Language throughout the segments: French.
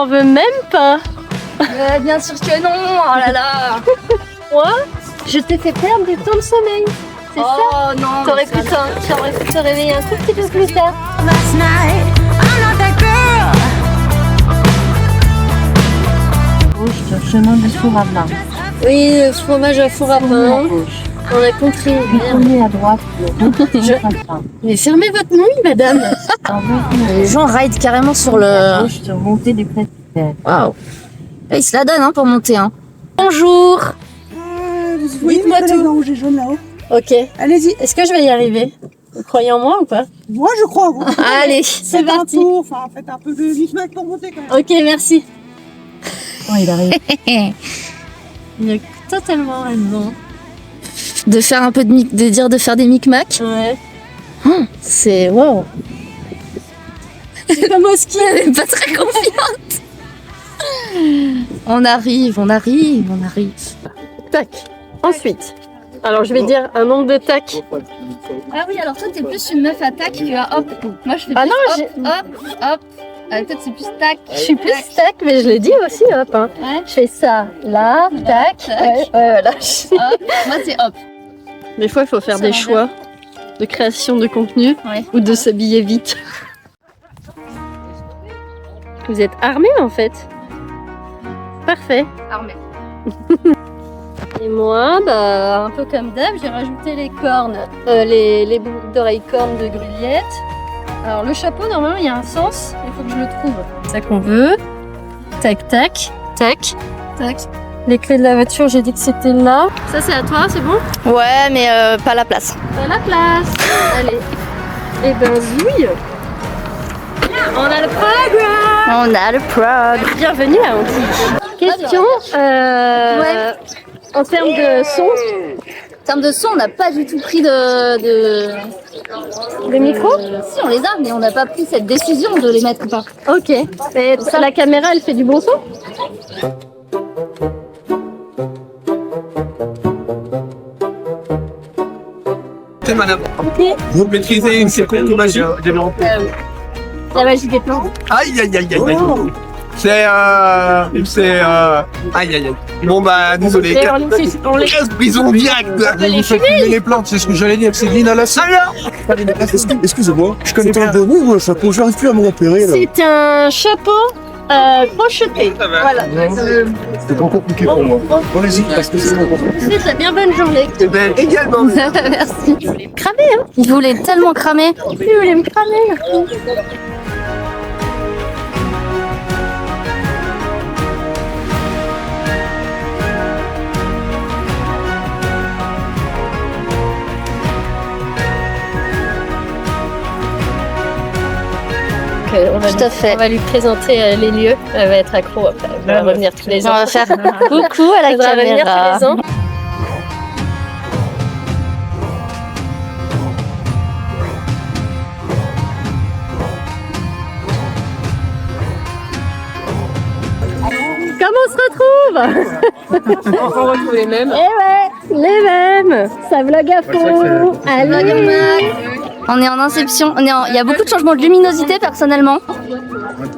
m'en veux même pas. Bien sûr que non, oh là là. Moi, je t'ai fait perdre du temps de sommeil. C'est ça? Oh non. T'aurais pu te réveiller un tout petit peu plus tard. Gauche, chemin du four à pain. Oui, le fromage à four à pain. On a compris. Tournez à droite, Mais fermez votre nuit, madame. Les gens raident carrément sur le... gauche, sur montée des précipitaires. Waouh. Ils se la donnent pour monter. Bonjour. Dites-moi tout. Rouge et jaune là-haut. Ok. Allez-y. Est-ce que je vais y arriver? Vous croyez en moi ou pas? Moi, je crois. Vous. Allez, c'est Faites un parti. tour, enfin, faites un peu de micmac pour monter quand même. Ok, merci. Oh, il arrive. Il a totalement raison. De faire un peu de faire des micmacs. Ouais. C'est wow. C'est comme au ski. Elle est pas très confiante. On arrive. Tac. Ensuite. Alors, je vais dire un nombre de tac. Ah oui, alors toi t'es plus une meuf à tac que à hop. Moi je fais Ah plus non, hop. Peut-être c'est plus tac. Je suis plus tac, mais je l'ai dit aussi, hop. Hein. Ouais. Je fais ça, là, tac. Tac. Ouais, voilà. Hop. Moi c'est hop. Des fois, il faut faire Ça des va choix de création de contenu Ouais. ou de s'habiller vite. Vous êtes armés en fait. Parfait. Armée. Et moi, bah, un peu comme d'hab, j'ai rajouté les cornes, les boucles d'oreilles cornes de Gruliette. Alors le chapeau, normalement, il y a un sens, il faut que je le trouve. C'est ça qu'on veut. Tac, tac, tac, tac. Les clés de la voiture, j'ai dit que c'était là. Ça, c'est à toi, c'est bon? Ouais, mais pas la place. Pas la place. Allez. Et ben, zouille. On a le programme. On a le prog. Bienvenue à Antilles. Question. Ouais. En termes de son, En termes de son, on n'a pas du tout pris de micro. Si, on les a, mais on n'a pas pris cette décision de les mettre ou pas. Ok. Et la caméra, elle fait du bon son? Madame, Ok. vous maîtrisez une seconde magie. La magie des plans. Aïe aïe aïe aïe aïe. C'est aïe aïe aïe. Bon bah désolé. Et on les 15 prisons direct. les Vous faites fumer les plantes, c'est ce que j'allais dire, c'est de l'inhalation. Excusez-moi, je connais pas un bonnet ou un chapeau, j'arrive plus à me repérer là. C'est un chapeau crocheté. Voilà. C'est trop compliqué pour moi. Allez-y, parce que c'est bon. C'est la bien bonne journée. Eh ben également. Merci. Il voulait me cramer, hein. Il voulait tellement cramer. Il voulait me cramer. On va lui présenter les lieux. Elle va être accro après. Elle va revenir tous les On ans. va faire coucou à la Elle va revenir caméra. tous les ans. Comment on se retrouve? On retrouve les mêmes. Eh ouais, les mêmes. Ça vlog à fond. Allez. On est en inception. Il y a beaucoup de changements de luminosité personnellement.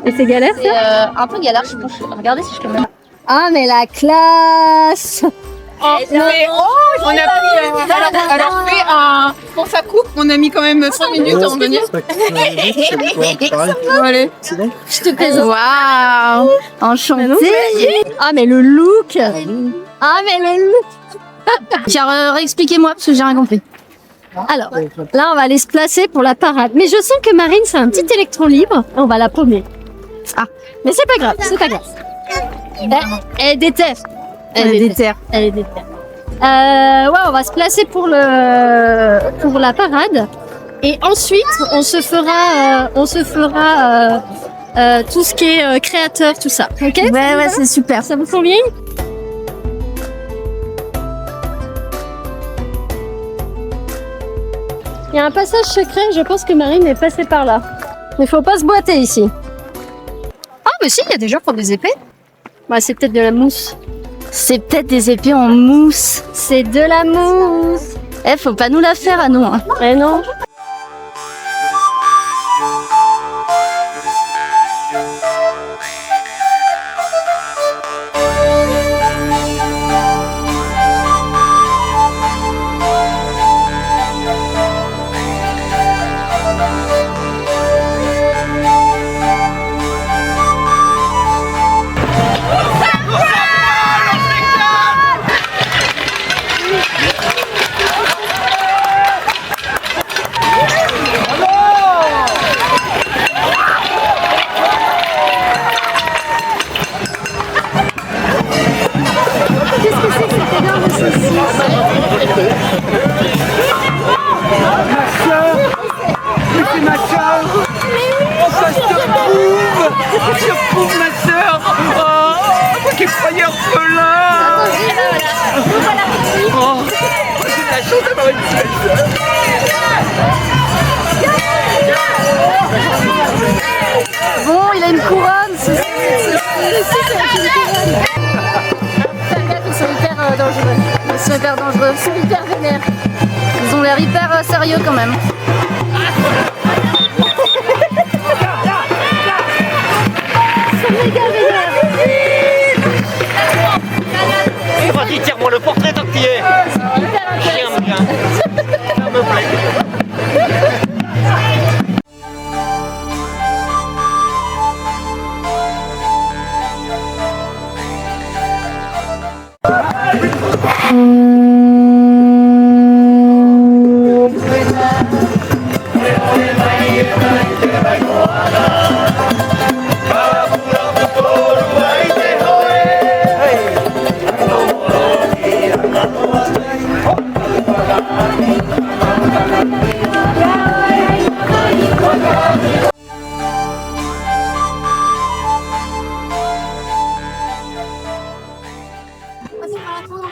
Et c'est galère C'est ça? un peu galère, je pense. Regardez si je peux mettre. Ah mais la classe. On a pris, alors fait pour sa coupe, on a mis quand même 5 minutes à en venir. Allez. Je te présente. Waouh. Enchantée. Ah mais le look. Ah mais le look. Tiens, réexpliquez-moi parce que j'ai rien compris. Alors, là, on va aller se placer pour la parade. Mais je sens que Marine, c'est un petit électron libre. On va la paumer. Ah, mais c'est pas grave, c'est pas grave. Elle est déterre. Elle est déterre. Ouais, on va se placer pour la parade. Et ensuite, on se fera tout ce qui est créateur, tout ça. Ok? Ouais, c'est super. Ça vous convient? Il y a un passage secret, je pense que Marine est passée par là. Mais faut pas se boiter ici. Ah, mais si, il y a des gens qui ont des épées. Bah, c'est peut-être de la mousse. C'est peut-être des épées en mousse. C'est de la mousse. Eh, faut pas nous la faire à nous. Hein. Eh non. Bon, il a une couronne. C'est avec une couronne. Faire gaffe, ils sont hyper dangereux. Ils sont hyper dangereux, ils sont hyper vénères. Ils ont l'air hyper sérieux quand même. Ils sont méga vénères. Vas-y, tire-moi le portrait tant que t'y es. Hyper intéressant. Bien. Ça me plaît.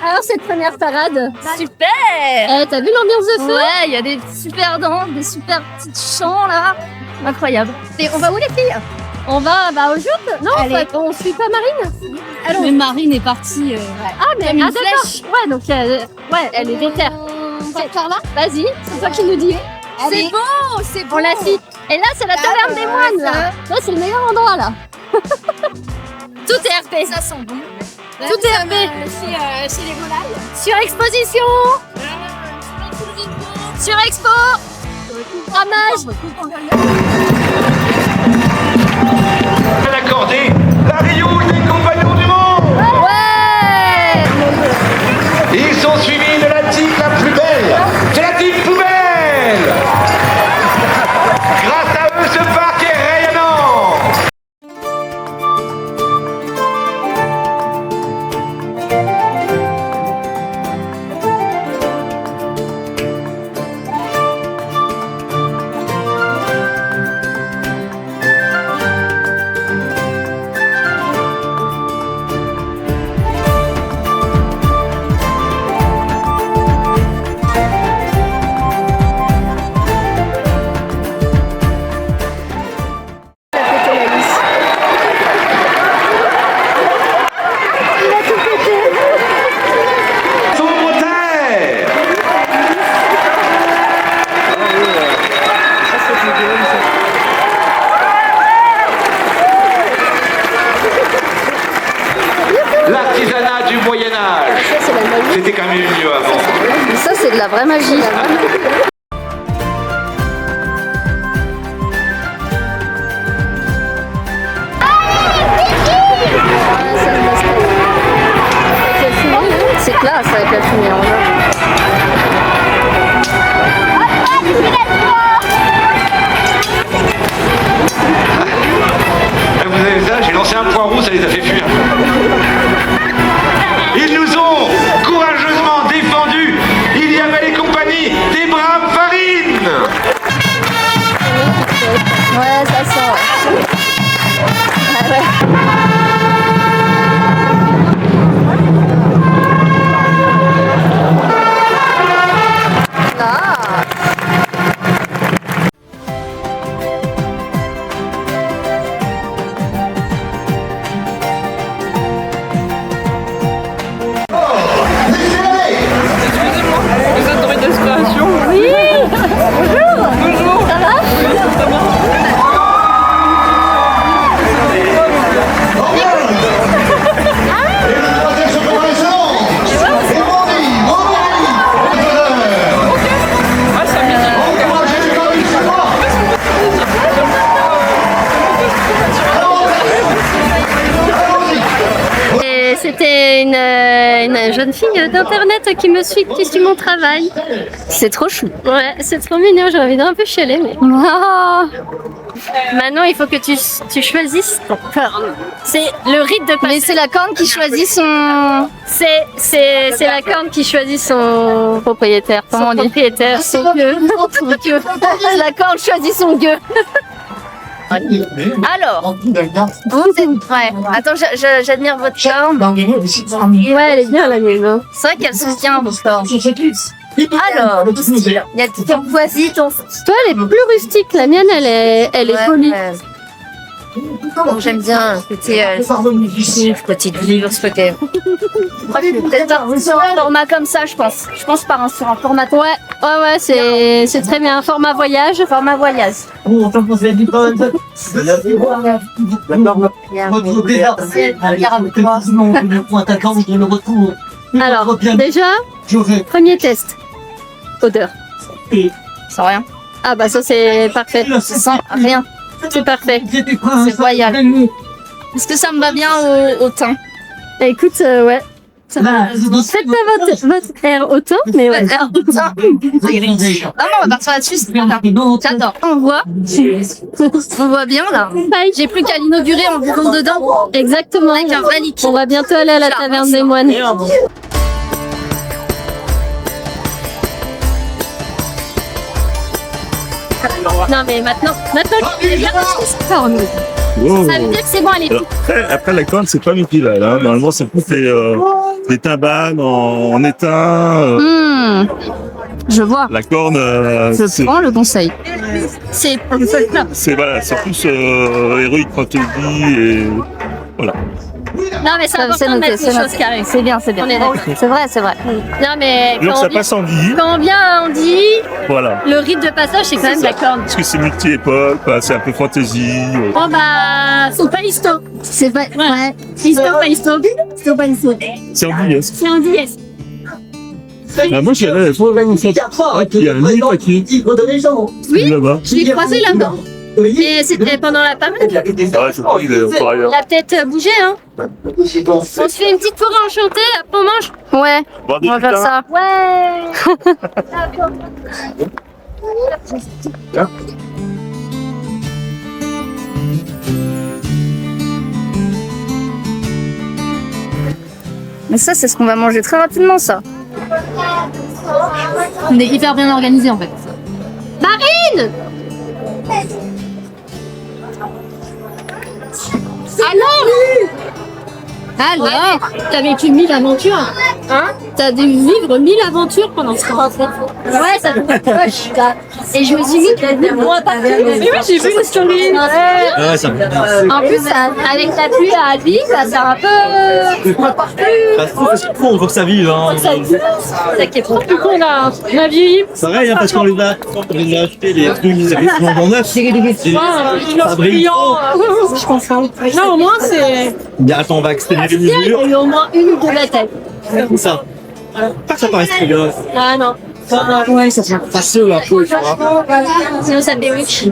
Alors cette première parade, Super. t'as vu l'ambiance de feu? Ouais, il y a des super danses, des super petits chants là. Incroyable. Et on va où les filles? On va au joute? Non, Allez. on suit pas Marine? Mais Marine est partie. Ah mais Comme une d'accord. flèche. Ouais donc ouais elle est vétère. On va par là. Vas-y, c'est toi qui nous dis. C'est beau, c'est beau. On la suit. Et là c'est la taverne des moines là. Là c'est le meilleur endroit là. Tout est RP. Ça sent bon. Tout est RP. Chez les volailles. Sur exposition. Sur expo. Ramage. Accorder la Rioule des compagnons du monde. Ouais. Ils sont suivis de la team la plus belle, c'est la team poubelle. Grâce à eux, ce parc est rayonnant. L'artisanat du Moyen-Âge. C'est la magie. C'était quand même mieux avant. Ça c'est de la vraie magie. C'est classe avec la fumée en jaune. Vous avez vu ça, j'ai lancé un poireau, ça les a fait fuir. Ils nous ont courageusement défendus. Il y avait les compagnies des braves farines. Ouais, ça sent. Ah ouais. Ah. Vous êtes dans une inspiration. Oui. Bonjour. Bonjour. Ça va? Ah, c'est mignon. Et c'était une jeune fille d'internet qui me suit mon travail. C'est trop chou. Ouais, c'est trop mignon, j'ai envie d'un peu chialer. Mais... Oh. Maintenant, il faut que tu choisisses ton corne. C'est le rite de passer. Mais c'est la corne qui choisit son... C'est la corne qui choisit son propriétaire. Comment on dit? Propriétaire, son gueux. La corne choisit son gueux. Alors, vous êtes... Ouais, attends, j'admire votre corne. Ouais, elle est bien la mienne. C'est vrai qu'elle se tient. Alors, il y a ton voici, ton... Toi, elle est plus rustique. La mienne, elle est polie. Donc, j'aime bien le côté petite livre, ce côté. Peut-être un format comme ça, je pense. Je pense sur un format. Ouais, c'est très bien. Format voyage. Format voyage. Alors, déjà, premier test. Odeur. Sans rien. Ah bah ça, c'est parfait. Sans rien. C'est parfait. C'est royal. Est-ce que ça me va bien au teint? Écoute, ouais. Ça va. Faites pas votre air au teint, mais ouais. Air au teint. Ah non, on va partir là-dessus. J'adore. On voit bien là. J'ai plus qu'à l'inaugurer en vivant dedans. Exactement. Avec un vrai liquide. On va bientôt aller à la taverne des moines. Non mais maintenant qu'il est bien acheté cette corne. Ça veut dire que c'est bon, elle est Alors, après, la corne, c'est pas mutilal. Hein. Normalement, c'est plus des timbales en étain. Je vois. La corne, Je prends le conseil. C'est voilà, c'est plus héroïque fantasy et voilà. Non mais c'est important de mettre les choses carrées. C'est bien, c'est bien. On est d'accord. C'est vrai, c'est vrai. Non mais Donc ça passe en vie. quand on vient à Andy, Voilà. le rite de passage c'est quand même la corne. Parce que c'est multi-époque, c'est un peu fantasy. Bon bah, c'est pas histo. C'est pas. Ouais. Histo, pas histo. Histo, pas histo. C'est en vie, C'est Andy, yes. moi, j'ai allé il y a un livre qui Oui, là-bas. je l'ai croisé là-bas. Et c'était pendant la parade. Ouais, je crois qu'il est par ailleurs. Il a peut-être bougé, hein. On se fait une petite forêt enchantée, après on mange. Ouais. Bon, On va faire ça. Ouais. Mais ça, c'est ce qu'on va manger très rapidement, ça. On est hyper bien organisé en fait. Marine! Alors, t'as vécu 1000 aventures. Hein? T'as dû vivre 1000 aventures pendant ce temps. Ouais, ça et je me suis dit que moi, pas mais oui, j'ai vu le story. Ouais, ça me En plus, avec la pluie à Albi, ça c'est un peu. on faut que ça vive. Hein. C'est qui est trop plus con là. On a vieilli. C'est vrai, hein, parce qu'on les a achetés, les trucs, ils arrivent souvent dans neuf. Ça brille trop. Je comprends. Non, au moins c'est. Attends, on va exténuer les Il y mesures. a eu au moins une ou deux batailles. Comme ça. Pas que ça paraisse très grave. Ah non. Ouais, ça fait facile un peu, tu vois. Sinon ça déwiche.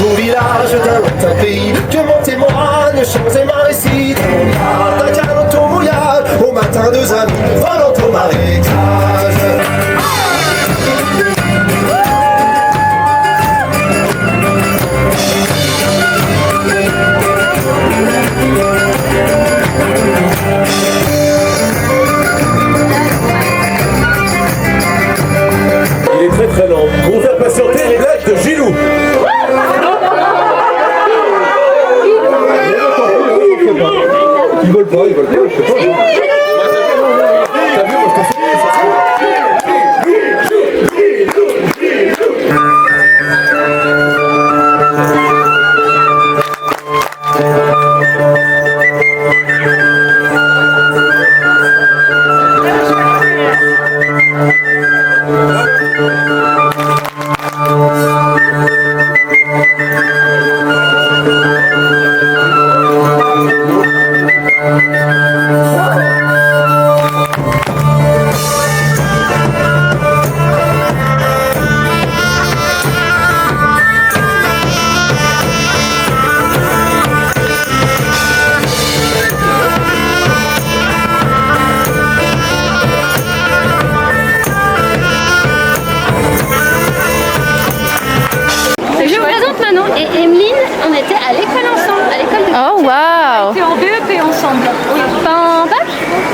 Au village d'un lointain pays, que mon témoigne, chants et ma récite. On d'un canot mouillage, au matin deux amis, volant au marécage. Il est très très lent. Pour faire patienter les blagues de Gilou. Ils veulent pas, je sais pas. T'as vu, moi je t'en Oh waouh. T'es en BEP ensemble. Pas en bac?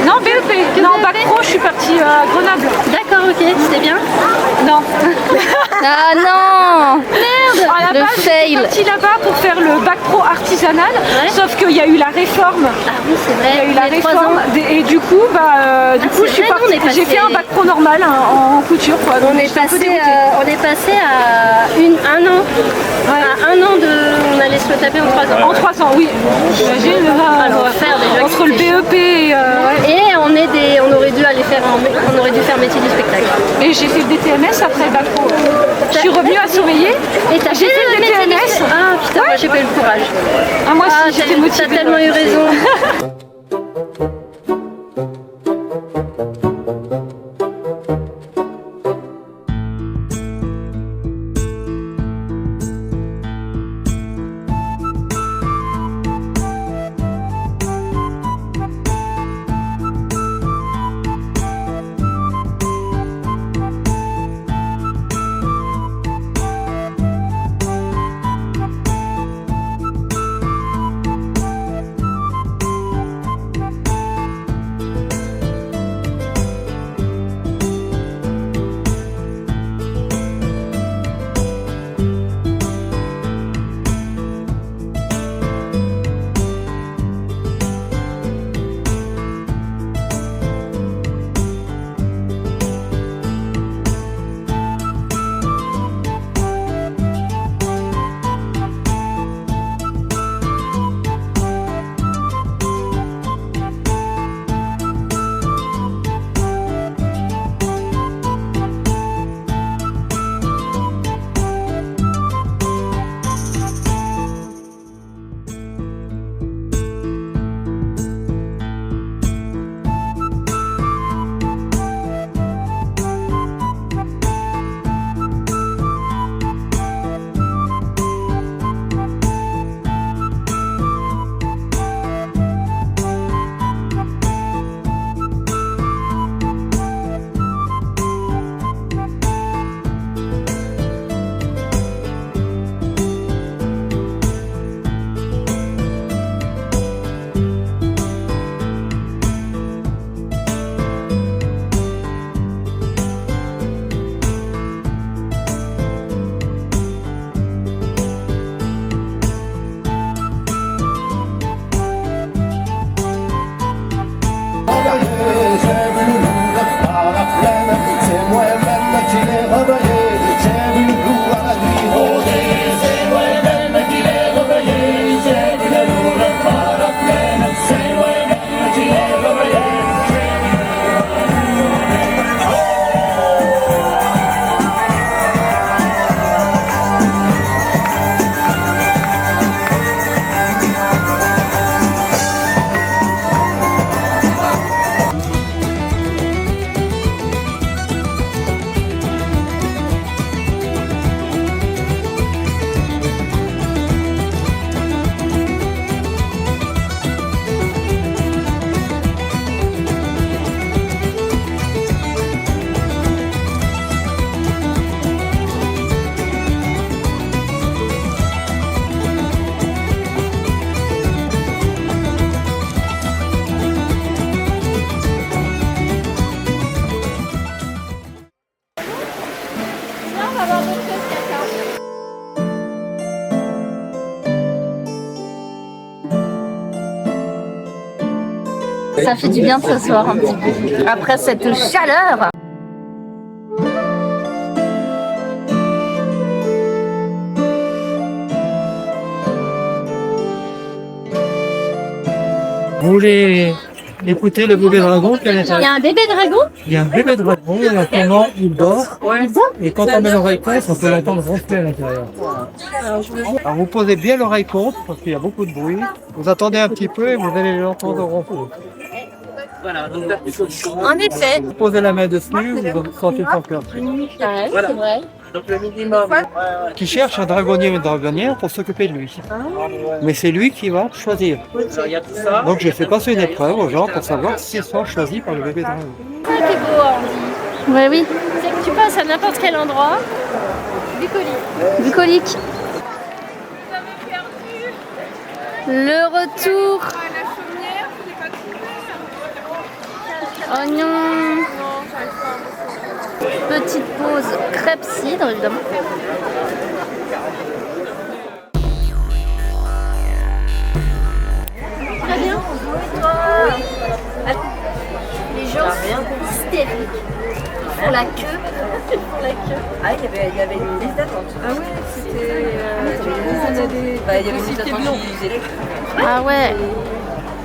Non, BEP. Non, bac pro, je suis partie à Grenoble. D'accord, ok, c'était bien. Non. Ah non. Merde. À la Le base, j'étais fail. partie là-bas pour faire le bac pro artisanal, sauf qu'il y a eu la réforme. Ah oui, c'est vrai. Il y a eu la Il y a 3 réforme ans. et du coup, c'est je suis vrai, partie. nous, on est passé- J'ai fait un bac pro normal en couture. Quoi, donc On est j'étais un peu passé dégoûtée. à un an. À 1 an on allait se le taper en 3 ans. En 3 ans, oui. J'imagine. Alors, faire déjà entre le BEP et. Et on aurait dû faire métier du spectacle. Et j'ai fait le DTMS après le bac pro. Je suis revenue à surveiller. Et t'as J'ai fait le métier du DTMS. spectacle. Ah putain, moi j'ai pas eu le courage. Ah, moi aussi, j'étais T'as motivée. tellement eu raison. Ça fait du bien de s'asseoir un petit peu. Après cette chaleur. Vous voulez écouter le bébé dragon qui est à Il y l'intérieur? a un bébé dragon? Il y a un bébé dragon, et en ce moment, il dort. Et quand on met l'oreille contre, on peut l'entendre ronfler à l'intérieur. Alors vous posez bien l'oreille contre, parce qu'il y a beaucoup de bruit. Vous attendez un petit peu et vous allez l'entendre ronfler. En effet. Vous posez la main dessus, vous sentez son cœur. Ouais, c'est vrai. Donc le minimum. Qui cherche un dragonnier ou une dragonnière pour s'occuper de lui. Mais c'est lui qui va choisir. Donc j'ai fait passer une épreuve aux gens pour savoir s'ils sont choisis par le bébé dragon. C'est ça qui est beau, Andy. Ouais, oui. C'est que tu passes à n'importe quel endroit. Bucolique. Bucolique. Le retour. Oignon. Petite pause crêpes cidre évidemment. Très bien. Les gens sont hystériques. Ils font la queue. Ah, il y avait une liste d'attente. Ah ouais, c'était... Il y avait une liste d'attente qui faisait Ah ouais.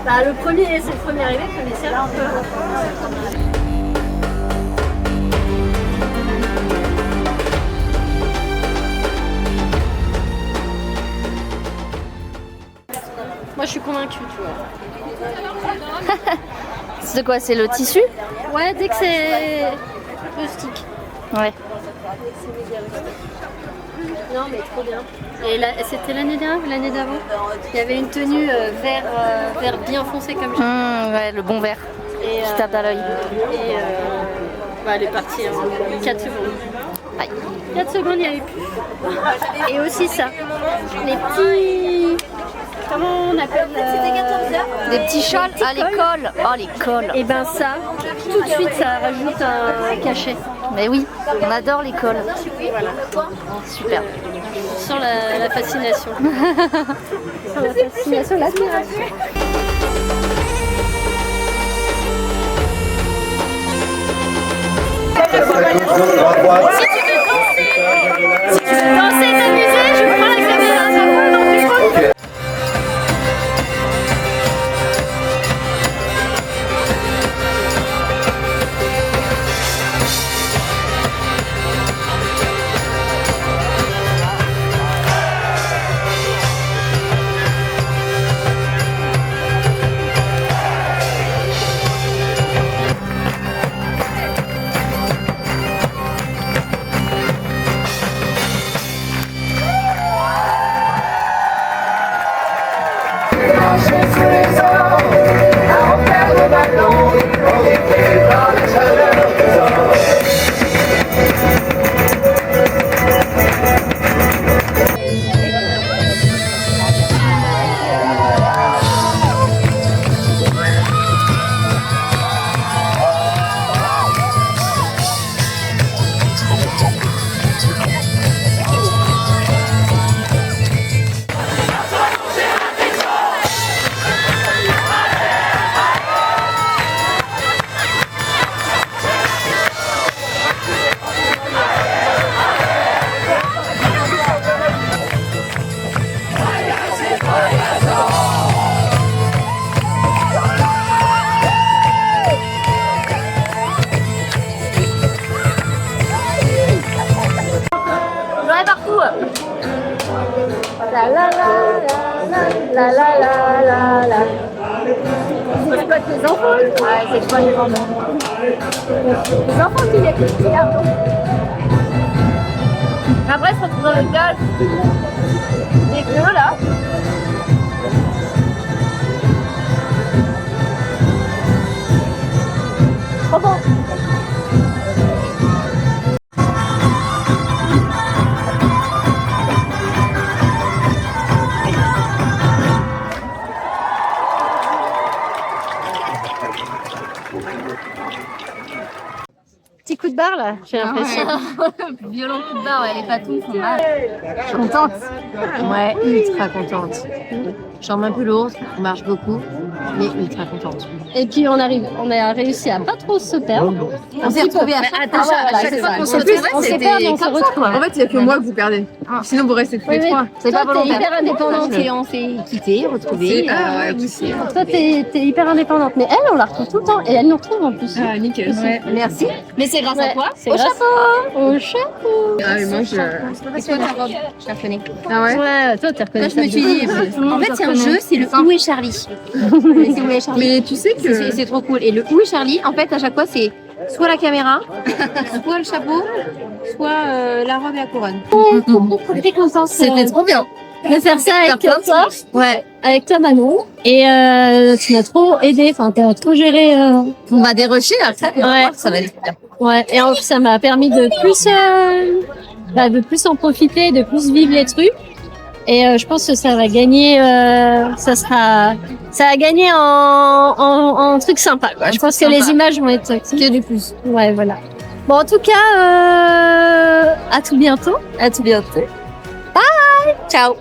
Bah, le premier, c'est le premier arrivé qui connaissait un peu. Moi, je suis convaincue, tu vois. C'est quoi? C'est le tissu? Ouais, dès que c'est rustique. Ouais. Non, mais trop bien. Et c'était l'année dernière ou l'année d'avant? Il y avait une tenue vert bien foncé comme j'ai. Ouais, le bon vert Et, qui tape dans l'œil. Bah, elle est partie en 4 secondes. Aïe. 4 secondes, il n'y avait plus. Et aussi ça. Les petits... Comment on appelle Des petits châles à l'école. Oh, l'école. Et ben ça, tout de suite, ça rajoute un cachet. Mais oui, on adore l'école. Voilà. Super. Sur la fascination. Sur la fascination, l'admiration. Si tu veux danser, t'amuser, je prends la caméra. Ok. La la la la la la la la. C'est quoi tes enfants? Ouais, c'est quoi les enfants? Les enfants qui les regardent. Après, ils se retrouvent dans le golf. Des queues là. Trop bon. Petit coup de barre là, j'ai l'impression. Violent coup de barre, ouais, les patous font mal. Je suis contente. Ouais, ultra contente. Jambe un peu lourde, on marche beaucoup, mais ultra contente. Et puis on a réussi à pas trop se perdre. On s'est retrouvés à chaque fois. chaque fois qu'on se retrouve, on s'est perdu, on se retrouve. En fait, il n'y a que moi que vous perdez. Sinon, vous restez tous les trois. C'est pas Toi, t'es volontaire. hyper indépendante. Et on s'est quittés, retrouvés. Ah ouais, aussi. Toi, t'es hyper indépendante. Mais elle, on la retrouve tout le temps. Et elle nous retrouve en plus. Ah, nickel. Ouais. Merci. Mais c'est grâce à toi. C'est grâce au chapeau. Ah, mais moi, je... C'est quoi ta robe? Je la connais. Ah ouais? Ouais, toi, tu reconnais Là, je me suis dit, en fait, c'est un jeu, c'est le Où est Charlie? C'est Où est Charlie? Mais tu sais que... C'est trop cool. Et le Où est Charlie, en fait, à chaque fois, c'est soit la caméra, soit le chapeau, soit la robe et la couronne. T'es contente. C'était trop bien. De faire ça avec toi. Ouais, avec toi, Manon. Et tu m'as trop aidé. Enfin, t'as trop géré. On va dérocher après. Ouais. Ça va être bien. Ouais, et en plus, ça m'a permis de plus en profiter, de plus vivre les trucs. Et je pense que ça va gagner, ça va gagner en truc sympa, quoi. Je pense que les images vont être que du plus. Ouais, voilà. Bon, en tout cas, à tout bientôt. À tout bientôt. Bye! Ciao!